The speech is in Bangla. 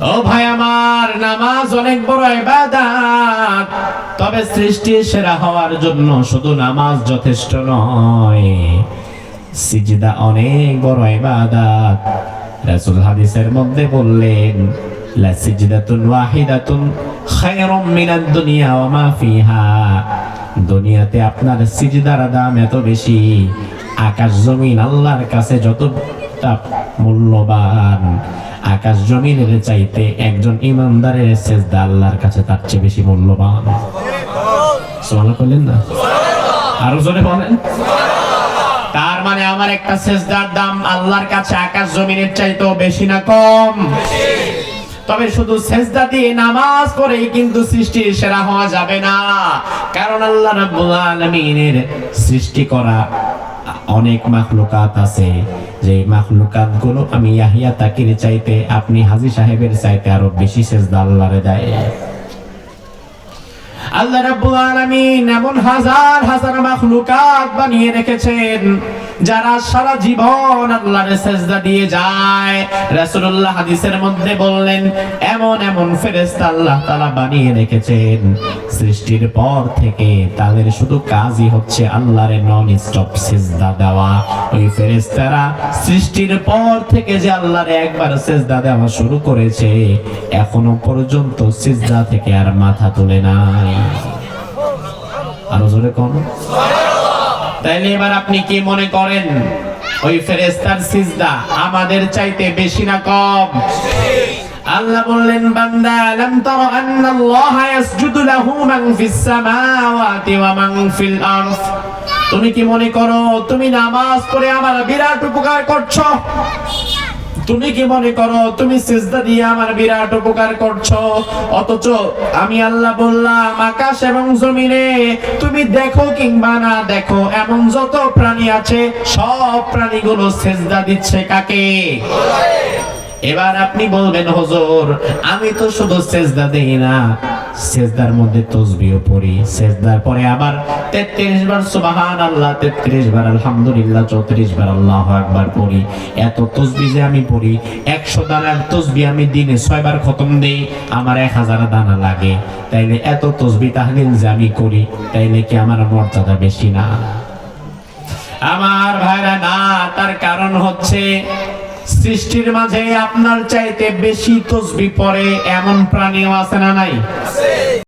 ও ভাই আমার, নামাজ অনেক বড় ইবাদত, তবে সৃষ্টির সেরা হওয়ার জন্য শুধু নামাজ যথেষ্ট নয়, সিজদা অনেক বড় ইবাদত। রাসূল হাদিসের মধ্যে বললেন, লা সিজদাতুন ওয়াহিদাতুন খায়রুম মিনাদ দুনিয়া ওয়া মা ফিহা। দুনিয়াতে আপনার সিজদার দাম এত বেশি, আকাশ জমিন আল্লাহর কাছে যতটা মূল্যবান, আকাশ জমিনের চাইতে একজন ইমানদারের সিজদা আল্লাহর কাছে তার চেয়ে বেশি মূল্যবান। সুবহানাল্লাহ বলেন না? আরো জোরে বলেন। তার মানে আমার একটা সিজদার দাম আল্লাহর কাছে আকাশ জমিনের চাইতেও বেশি না কম? তবে শুধু সিজদা দিয়ে নামাজ পড়েই কিন্তু সৃষ্টির সেরা হওয়া যাবে না, কারণ আল্লাহ রাব্বুল আলামিনের সৃষ্টি করা অনেক মাখলুকাত আছে, যে মাখলুকাত গুলো আমি ইয়াহিয়া তাকির চাইতে, আপনি হাজী সাহেবের চাইতে আরো বেশি সিজদা আল্লাহরে দেয়। আল্লাহ রাব্বুল আলামিন এমন হাজার হাজার মাখলুকাত বানিয়ে রেখেছেন যারা সারা জীবন আল্লাহর সিজদা দিয়ে যায়। রাসূলুল্লাহ হাদিসের মধ্যে বললেন, এমন এমন ফেরেশতা আল্লাহ তাআলা বানিয়ে রেখেছেন সৃষ্টির পর থেকে তাদের শুধু কাজই হচ্ছে আল্লাহর নন স্টপ সিজদা দেওয়া। ওই ফেরেশতারা সৃষ্টির পর থেকে যে আল্লাহর একবার সিজদা দেওয়া শুরু করেছে, এখনো পর্যন্ত সিজদা থেকে আর মাথা তুলে নাই। আরো জোরে কোন? তাইলে এবার আপনি কি মনে করেন, ওই ফেরেশতার সিজদা আমাদের চাইতে বেশি না কম? আল্লাহ বললেন, বান্দা আলাম তারা আন্নাল্লাহা ইয়াসজুদু লাহু মান ফিস সামাওয়াতি ওয়া মান ফিল আরদ। তুমি কি মনে করো তুমি নামাজ পড়ে আমার বিরাট উপকার করছো? তুমি কি মনে করো তুমি সিজদা দিয়ে আমার বিরাট উপকার করছো? অথচ আমি আল্লাহ বললাম, আকাশ এবং জমিনে তুমি দেখো কিংবা না দেখো, এমন যত প্রাণী আছে সব প্রাণীগুলো সিজদা দিচ্ছে কাকে? এবার আপনি বলবেন, হুজুর আমি তো শুধু সিজদা দেই না, সিজদার মধ্যে তাসবিহও পড়ি, সিজদার পরে আবার 33 বার সুবহানাল্লাহ, 33 বার আলহামদুলিল্লাহ, 34 বার আল্লাহু আকবার পড়ি। এত তাসবিহ যে আমি পড়ি, 100 দানার তাসবিহ আমি দিনে 6 বার খতম দেই, আমার 1000 দানা লাগে। তাইলে এত তাসবিহ তাহলিল যে আমি করি, তাইলে কি আমার মর্যাদা বেশি না? আমার ভাইরা না, তার কারণ হচ্ছে সৃষ্টির মাঝে আপনার চাইতে বেশি তাসবিহ পড়ে এমন প্রাণীও আছে না নাই?